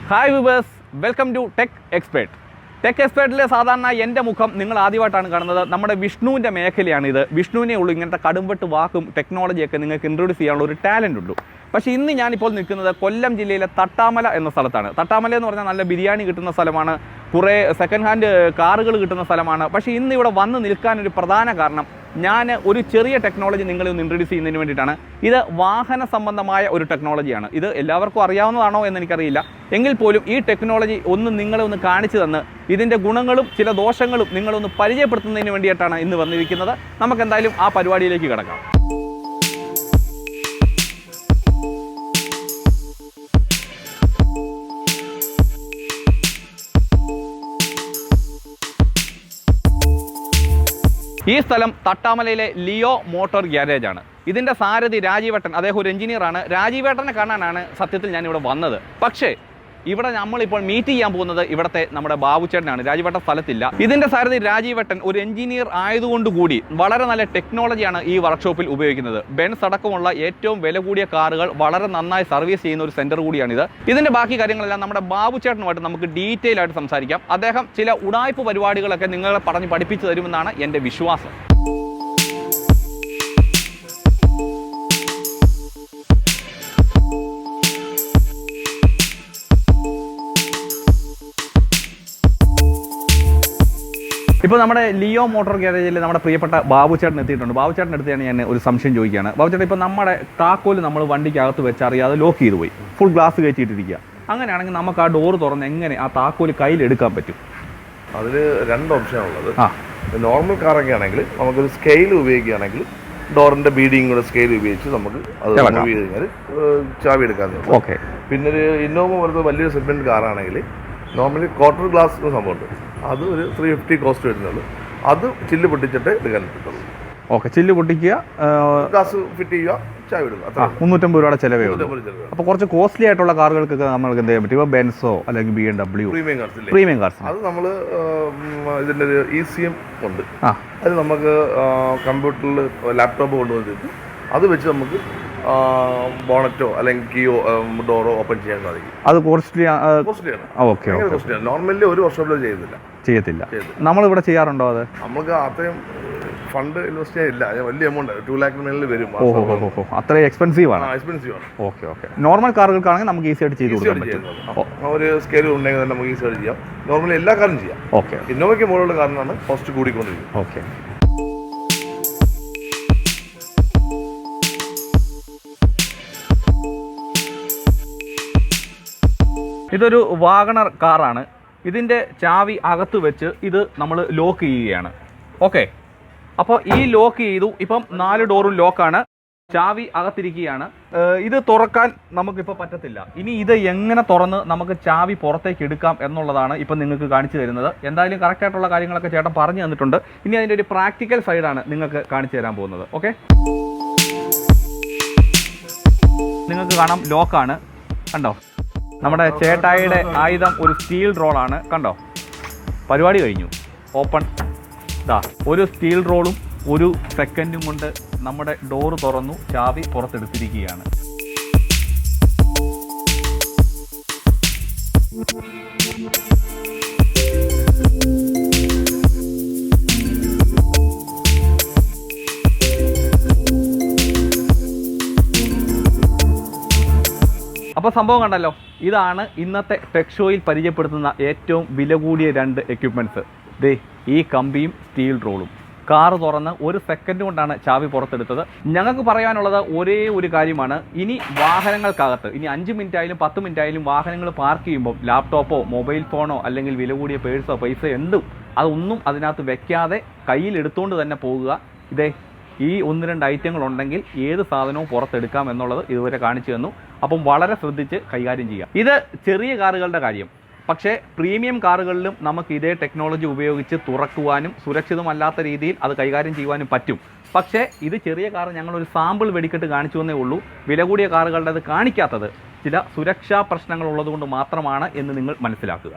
Hi viewers, welcome to tech expert. Tech എക്സ്പേർട്ടിലെ സാധാരണ എൻ്റെ മുഖം നിങ്ങൾ ആദ്യമായിട്ടാണ് കാണുന്നത്. നമ്മുടെ വിഷ്ണുവിൻ്റെ മേഖലയാണിത്. വിഷ്ണുവിനെ ഉള്ളൂ ഇങ്ങനത്തെ കടുംപെട്ട് വാക്കും ടെക്നോളജിയൊക്കെ നിങ്ങൾക്ക് ഇൻട്രൊഡ്യൂസ് ചെയ്യാനുള്ള ഒരു ടാലൻ്റ് ഉണ്ട്. പക്ഷേ ഇന്ന് ഞാനിപ്പോൾ നിൽക്കുന്നത് കൊല്ലം ജില്ലയിലെ തട്ടാമല എന്ന സ്ഥലത്താണ്. തട്ടാമല എന്ന് പറഞ്ഞാൽ നല്ല ബിരിയാണി കിട്ടുന്ന സ്ഥലമാണ്, കുറേ സെക്കൻഡ് ഹാൻഡ് കാറുകൾ കിട്ടുന്ന സ്ഥലമാണ്. പക്ഷേ ഇന്ന് ഇവിടെ വന്ന് നിൽക്കാനൊരു പ്രധാന കാരണം ഞാൻ ഒരു ചെറിയ ടെക്നോളജി നിങ്ങളെ ഒന്ന് ഇൻട്രൊഡ്യൂസ് ചെയ്യുന്നതിന് വേണ്ടിയിട്ടാണ്. ഇത് വാഹന സംബന്ധമായ ഒരു ടെക്നോളജിയാണ്. ഇത് എല്ലാവർക്കും അറിയാവുന്നതാണോ എന്ന് എനിക്കറിയില്ല. എങ്കിൽ പോലും ഈ ടെക്നോളജി നിങ്ങളെ ഒന്ന് കാണിച്ചു തന്ന് ഇതിൻ്റെ ഗുണങ്ങളും ചില ദോഷങ്ങളും നിങ്ങളൊന്ന് പരിചയപ്പെടുത്തുന്നതിന് വേണ്ടിയിട്ടാണ് ഇന്ന് വന്നിരിക്കുന്നത്. നമുക്കെന്തായാലും ആ പരിപാടിയിലേക്ക് കിടക്കാം. ഈ സ്ഥലം തട്ടാമലയിലെ ലിയോ മോട്ടോർ ഗ്യാരേജാണ്. ഇതിൻ്റെ സാരഥി രാജീവേട്ടൻ, അദ്ദേഹം ഒരു എഞ്ചിനീയറാണ്. രാജീവേട്ടനെ കാണാനാണ് സത്യത്തിൽ ഞാനിവിടെ വന്നത്. പക്ഷേ ഇവിടെ നമ്മളിപ്പോൾ മീറ്റ് ചെയ്യാൻ പോകുന്നത് ഇവിടുത്തെ നമ്മുടെ ബാബുച്ചേട്ടനാണ്. രാജീവേട്ടൻ സ്ഥലത്തില്ല. ഇതിൻ്റെ സാരഥി രാജീവേട്ടൻ ഒരു എഞ്ചിനീയർ ആയതുകൊണ്ടുകൂടി വളരെ നല്ല ടെക്നോളജിയാണ് ഈ വർക്ക്ഷോപ്പിൽ ഉപയോഗിക്കുന്നത്. ബെൻസ് അടക്കമുള്ള ഏറ്റവും വില കൂടിയ കാറുകൾ വളരെ നന്നായി സർവീസ് ചെയ്യുന്ന ഒരു സെൻറ്റർ കൂടിയാണിത്. ഇതിൻ്റെ ബാക്കി കാര്യങ്ങളെല്ലാം നമ്മുടെ ബാബുച്ചേട്ടനുമായിട്ട് നമുക്ക് ഡീറ്റെയിൽ ആയിട്ട് സംസാരിക്കാം. അദ്ദേഹം ചില ഉടായ്പ പരിപാടികളൊക്കെ നിങ്ങളെ പറഞ്ഞ് പഠിപ്പിച്ചു തരുമെന്നാണ് എൻ്റെ വിശ്വാസം. ഇപ്പോൾ നമ്മുടെ ലിയോ മോട്ടോർ ഗ്യാരേജിൽ നമ്മുടെ പ്രിയപ്പെട്ട ബാബുച്ചേട്ടൻ എത്തിയിട്ടുണ്ട്. ബാബുച്ചേട്ടൻ എടുത്താണ് ഞാൻ ഒരു സംശയം ചോദിക്കുകയാണ്. ബാബുച്ചേട്ടൻ, ഇപ്പോൾ നമ്മുടെ താക്കോല് നമ്മൾ വണ്ടിക്കകത്ത് വെച്ച് അറിയാതെ ലോക്ക് ചെയ്ത് പോയി, ഫുൾ ഗ്ലാസ് കയറ്റിയിട്ടിരിക്കുക. അങ്ങനെയാണെങ്കിൽ നമുക്ക് ആ ഡോറ് തുറന്ന് എങ്ങനെ ആ താക്കോല് കയ്യിലെടുക്കാൻ പറ്റും? അതിൽ രണ്ട് ഓപ്ഷനാണുള്ളത്. നോർമൽ കാറൊക്കെ ആണെങ്കിൽ നമുക്കൊരു സ്കെയിൽ ഉപയോഗിക്കുകയാണെങ്കിൽ ഡോറിൻ്റെ ബീഡിങ് കൂടെ സ്കെയിൽ ഉപയോഗിച്ച് നമുക്ക് അത് മൂവ് ചെയ്ത് കഴിഞ്ഞാൽ ചാവി എടുക്കാൻ പറ്റും. ഓക്കെ. പിന്നെ ഒരു ഇന്നോവ പോലത്തെ വലിയൊരു സെഗ്മെൻറ്റ് കാറാണെങ്കിൽ നോർമലി ക്വാർട്ടർ ഗ്ലാസ് എന്ന് സംഭവമുണ്ട്. അത് ഒരു 350 കോസ്റ്റ് വരുന്നുള്ളൂ. അത് ചില്ല് പൊട്ടിച്ചിട്ട് എടുക്കാൻ പറ്റുള്ളൂ. ഓക്കെ, ചില്ല് പൊട്ടിക്കുക, ഗ്ലാസ് ഫിറ്റ് ചെയ്യുക, ചാവി എടുക്കുക. 350 രൂപയുടെ ചിലവേ ഉള്ളൂ. അപ്പോൾ കുറച്ച് കോസ്റ്റ്ലി ആയിട്ടുള്ള കാറുകൾക്കൊക്കെ നമ്മൾക്ക് എന്ത് ചെയ്യാൻ പറ്റും? ഇപ്പോൾ ബെൻസോ അല്ലെങ്കിൽ BMW പ്രീമിയം കാർസ്, അത് നമ്മൾ ഇതിൻ്റെ ഒരു ECM ഉണ്ട്. അത് നമുക്ക് കമ്പ്യൂട്ടറിൽ ലാപ്ടോപ്പ് കൊണ്ടുവന്നിട്ട് അത് വെച്ച് നമുക്ക് ബോണറ്റോ അല്ലെങ്കിൽ കീയോ ഡോറോ ഓപ്പൺ ചെയ്യാൻ സാധിക്കും. അത് കോസ്റ്റ്ലിയാണ്. ഓക്കെ. നോർമലി ഒരു വർഷോപ്പിൽ ചെയ്യത്തില്ല. നമ്മളിവിടെ ചെയ്യാറുണ്ടോ? അത് നമുക്ക് അത്രയും ഫണ്ട് ഇൻവെസ്റ്റ് ചെയ്യാനില്ല. വലിയ എമൗണ്ട് 2 lakh മേളിൽ വരും. അത്രയും എക്സ്പെൻസീവ് ആണ്. ഓക്കെ. നോർമൽ കാറുകൾക്കാണെങ്കിൽ നമുക്ക് ഈസി ആയിട്ട് ചെയ്ത് കൊടുക്കാൻ പറ്റും. ഒരു സ്കെയിൽ ഉണ്ടെങ്കിൽ തന്നെ നമുക്ക് ഈസി ആയിട്ട് ചെയ്യാം. നോർമലി എല്ലാ കാറും ചെയ്യാം. ഓക്കെ. ഇന്നോവയ്ക്ക് മുകളിലുള്ള കാറിനാണ് കോസ്റ്റ് കൂടിക്കൊണ്ടിരിക്കുന്നത്. ഓക്കെ. ഇതൊരു വാഗണർ കാറാണ്. ഇതിൻ്റെ ചാവി അകത്ത് വെച്ച് ഇത് നമ്മൾ ലോക്ക് ചെയ്യുകയാണ്. ഓക്കെ. അപ്പോൾ ഈ ലോക്ക് ചെയ്തു. ഇപ്പം 4 ഡോറും ലോക്കാണ്. ചാവി അകത്തിരിക്കുകയാണ്. ഇത് തുറക്കാൻ നമുക്കിപ്പോൾ പറ്റത്തില്ല. ഇനി ഇത് എങ്ങനെ തുറന്ന് നമുക്ക് ചാവി പുറത്തേക്ക് എടുക്കാം എന്നുള്ളതാണ് ഇപ്പം നിങ്ങൾക്ക് കാണിച്ചു തരുന്നത്. എന്തായാലും കറക്റ്റായിട്ടുള്ള കാര്യങ്ങളൊക്കെ ചേട്ടൻ പറഞ്ഞു തന്നിട്ടുണ്ട്. ഇനി അതിൻ്റെ ഒരു പ്രാക്ടിക്കൽ സൈഡാണ് നിങ്ങൾക്ക് കാണിച്ചു തരാൻ പോകുന്നത്. ഓക്കെ. നിങ്ങൾക്ക് കാണാം, ലോക്കാണ്. കണ്ടോ? നമ്മുടെ ചേട്ടായിയുടെ ആയുധം ഒരു സ്റ്റീൽ റോളാണ്. കണ്ടോ? പരിപാടി കഴിഞ്ഞു. ഓപ്പൺ. ഒരു സ്റ്റീൽ റോളും ഒരു സെക്കൻഡും കൊണ്ട് നമ്മുടെ ഡോറ് തുറന്നു, ചാവി പുറത്തെടുത്തിരിക്കുകയാണ്. അപ്പോൾ സംഭവം കണ്ടല്ലോ. ഇതാണ് ഇന്നത്തെ ടെക് ഷോയിൽ പരിചയപ്പെടുത്തുന്ന ഏറ്റവും വില കൂടിയ 2 എക്യുപ്മെൻറ്റ്സ്. ഈ കമ്പിയും സ്റ്റീൽ റോളും. കാറ് തുറന്ന് ഒരു സെക്കൻഡ് കൊണ്ടാണ് ചാവി പുറത്തെടുത്തത്. ഞങ്ങൾക്ക് പറയാനുള്ളത് ഒരേ ഒരു കാര്യമാണ്. ഇനി വാഹനങ്ങൾക്കകത്ത് ഇനി 5 മിനിറ്റ് ആയാലും 10 മിനിറ്റ് ആയാലും വാഹനങ്ങൾ പാർക്ക് ചെയ്യുമ്പോൾ ലാപ്ടോപ്പോ മൊബൈൽ ഫോണോ അല്ലെങ്കിൽ വില കൂടിയ പേഴ്സോ പൈസ എന്തും അതൊന്നും അതിനകത്ത് വെക്കാതെ കയ്യിലെടുത്തുകൊണ്ട് തന്നെ പോകുക. ഈ 1-2 ഐറ്റങ്ങൾ ഉണ്ടെങ്കിൽ ഏത് സാധനവും പുറത്തെടുക്കാം എന്നുള്ളത് ഇതുവരെ കാണിച്ചു തന്നു. അപ്പം വളരെ ശ്രദ്ധിച്ച് കൈകാര്യം ചെയ്യാം. ഇത് ചെറിയ കാറുകളുടെ കാര്യം. പക്ഷേ പ്രീമിയം കാറുകളിലും നമുക്ക് ഇതേ ടെക്നോളജി ഉപയോഗിച്ച് തുറക്കുവാനും സുരക്ഷിതമല്ലാത്ത രീതിയിൽ അത് കൈകാര്യം ചെയ്യുവാനും പറ്റും. പക്ഷേ ഇത് ചെറിയ കാർ ഞങ്ങളൊരു സാമ്പിൾ വെടിക്കെട്ട് കാണിച്ചു എന്നേ ഉള്ളൂ. വില കൂടിയ കാറുകളുടെ അത് കാണിക്കാത്തത് ചില സുരക്ഷാ പ്രശ്നങ്ങൾ ഉള്ളതുകൊണ്ട് മാത്രമാണ് എന്ന് നിങ്ങൾ മനസ്സിലാക്കുക.